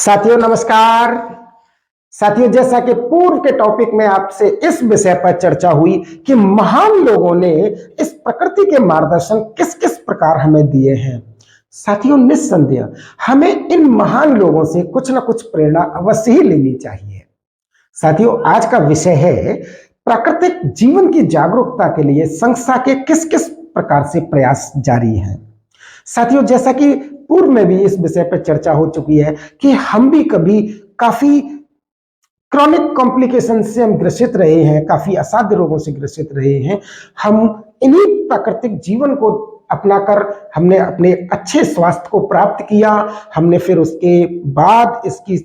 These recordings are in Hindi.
साथियों नमस्कार। साथियों, जैसा कि पूर्व के टॉपिक में आपसे इस विषय पर चर्चा हुई कि महान लोगों ने इस प्रकृति के मार्गदर्शन किस किस प्रकार हमें दिए हैं। साथियों, निस्संदेह हमें इन महान लोगों से कुछ ना कुछ प्रेरणा अवश्य ही लेनी चाहिए। साथियों, आज का विषय है प्राकृतिक जीवन की जागरूकता के लिए संस्था के किस किस प्रकार से प्रयास जारी हैं। साथियों, जैसा कि पूर्व में भी इस विषय पर चर्चा हो चुकी है कि हम भी कभी काफी क्रॉनिक कॉम्प्लिकेशन से हम ग्रसित रहे हैं, काफी असाध्य रोगों से ग्रसित रहे हैं। हम इन्हीं प्राकृतिक जीवन को अपनाकर हमने अपने अच्छे स्वास्थ्य को प्राप्त किया। हमने फिर उसके बाद इसकी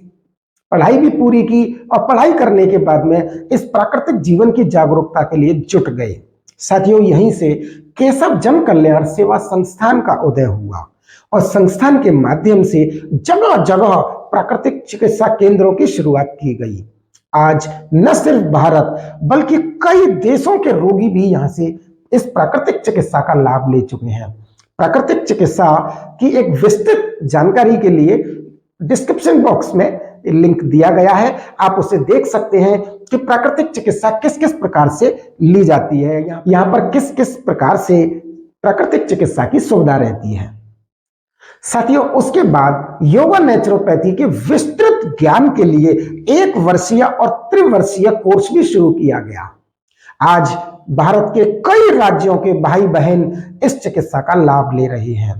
पढ़ाई भी पूरी की और पढ़ाई करने के बाद में इस प्राकृतिक जीवन की जागरूकता के लिए जुट गए। साथियों, यहीं से केशव जन कल्याण सेवा संस्थान का उदय हुआ और संस्थान के माध्यम से जगह जगह प्राकृतिक चिकित्सा केंद्रों की शुरुआत की गई। आज न सिर्फ भारत बल्कि कई देशों के रोगी भी यहां से इस प्राकृतिक चिकित्सा का लाभ ले चुके हैं। प्राकृतिक चिकित्सा की एक विस्तृत जानकारी के लिए डिस्क्रिप्शन बॉक्स में लिंक दिया गया है, आप उसे देख सकते हैं कि प्राकृतिक चिकित्सा किस किस प्रकार से ली जाती है, यहाँ पर किस किस प्रकार से प्राकृतिक चिकित्सा की सुविधा रहती है। साथियों, उसके बाद योगा नेचुरोपैथी के विस्तृत ज्ञान के लिए 1 वर्षीय और त्रिवर्षीय कोर्स भी शुरू किया गया। आज भारत के कई राज्यों के भाई बहन इस चिकित्सा का लाभ ले रहे हैं।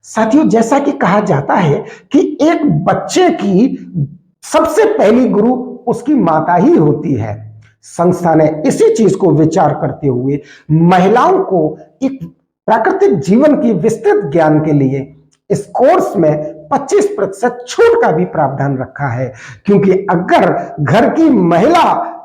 साथियों, जैसा कि कहा जाता है कि एक बच्चे की सबसे पहली गुरु उसकी माता ही होती है। संस्था ने इसी चीज को विचार करते हुए महिलाओं को एक प्राकृतिक जीवन की विस्तृत ज्ञान के लिए इस कोर्स में 25% छूट का भी प्रावधान रखा है, क्योंकि अगर घर की महिला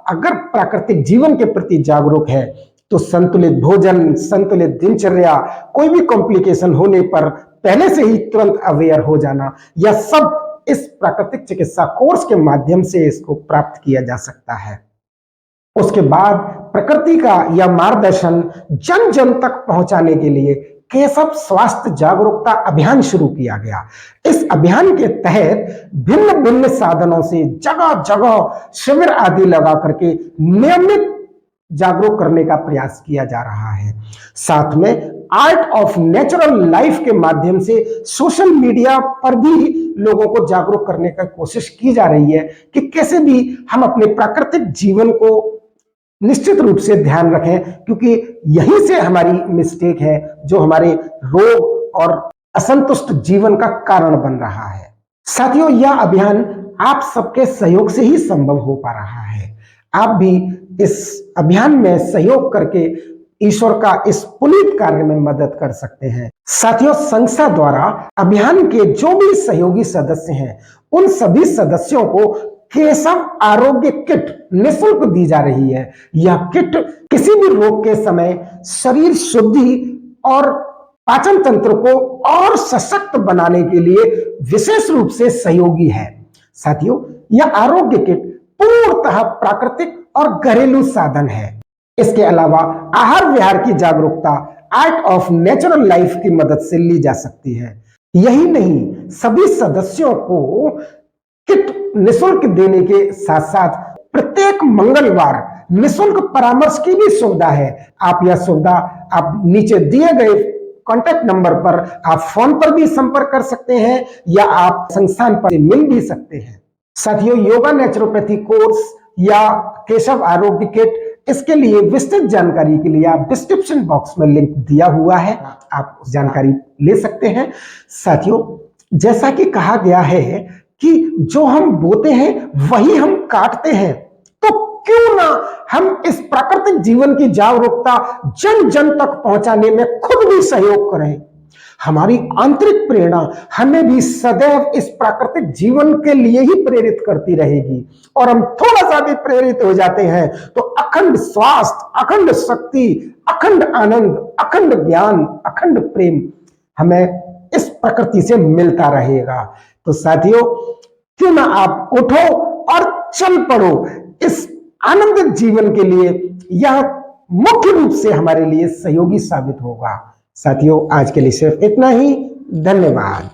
अगर प्राकृतिक जीवन के प्रति जागरूक है तो संतुलित भोजन, संतुलित दिनचर्या, कोई भी कॉम्प्लिकेशन होने पर पहले से ही तुरंत अवेयर हो जाना, यह सब इस प्राकृतिक चिकित्सा कोर्स के माध्यम से इसको प्राप्त किया जा सकता है। उसके बाद प्रकृति का यह मार्गदर्शन जन जन तक पहुंचाने के लिए केशव स्वास्थ्य जागरूकता अभियान शुरू किया गया। इस अभियान के तहत भिन्न भिन्न साधनों से जगह जगह शिविर आदि लगा करके नियमित जागरूक करने का प्रयास किया जा रहा है। साथ में आर्ट ऑफ नेचुरल लाइफ के माध्यम से सोशल मीडिया पर भी लोगों को जागरूक करने की कोशिश की जा रही है कि कैसे भी हम अपने प्राकृतिक जीवन को निश्चित रूप से ध्यान रखें, क्योंकि यहीं से हमारी मिस्टेक है जो हमारे रोग और असंतुष्ट जीवन का कारण बन रहा है। साथियों, यह अभियान आप सबके सहयोग से ही संभव हो पा रहा है। आप भी इस अभियान में सहयोग करके ईश्वर का इस पुनीत कार्य में मदद कर सकते हैं। साथियों, संस्था द्वारा अभियान के जो भी सहयोगी सदस्य हैं उन सभी सदस्यों को केशव आरोग्य किट निःशुल्क दी जा रही है। यह किट किसी भी रोग के समय शरीर शुद्धि और पाचन तंत्र को और सशक्त बनाने के लिए विशेष रूप से सहयोगी है। साथियों, यह आरोग्य किट पूर्णतः प्राकृतिक और घरेलू साधन है। इसके अलावा आहार विहार की जागरूकता आर्ट ऑफ नेचुरल लाइफ की मदद से ली जा सकती है। यही नहीं, सभी सदस्यों को किट निःशुल्क देने के साथ साथ प्रत्येक मंगलवार निःशुल्क परामर्श की भी सुविधा है। आप यह सुविधा आप नीचे दिए गए कॉन्टैक्ट नंबर पर आप फोन पर भी संपर्क कर सकते हैं या आप संस्थान पर मिल भी सकते हैं। साथियों, योगा नेचुरोपैथी कोर्स या केशव आरोग्य किट, इसके लिए विस्तृत जानकारी के लिए आप डिस्क्रिप्शन बॉक्स में लिंक दिया हुआ है, आप जानकारी ले सकते हैं। साथियों, जैसा कि कहा गया है कि जो हम बोते हैं वही हम काटते हैं, तो क्यों ना हम इस प्राकृतिक जीवन की जागरूकता जन जन तक पहुंचाने में खुद भी सहयोग करें। हमारी आंतरिक प्रेरणा हमें भी सदैव इस प्राकृतिक जीवन के लिए ही प्रेरित करती रहेगी, और हम थोड़ा सा भी प्रेरित हो जाते हैं तो अखंड स्वास्थ्य, अखंड शक्ति, अखंड आनंद, अखंड ज्ञान, अखंड प्रेम हमें इस प्रकृति से मिलता रहेगा। तो साथियों, क्यों ना आप उठो और चल पड़ो इस आनंदित जीवन के लिए, यह मुख्य रूप से हमारे लिए सहयोगी साबित होगा। साथियों, आज के लिए सिर्फ इतना ही। धन्यवाद।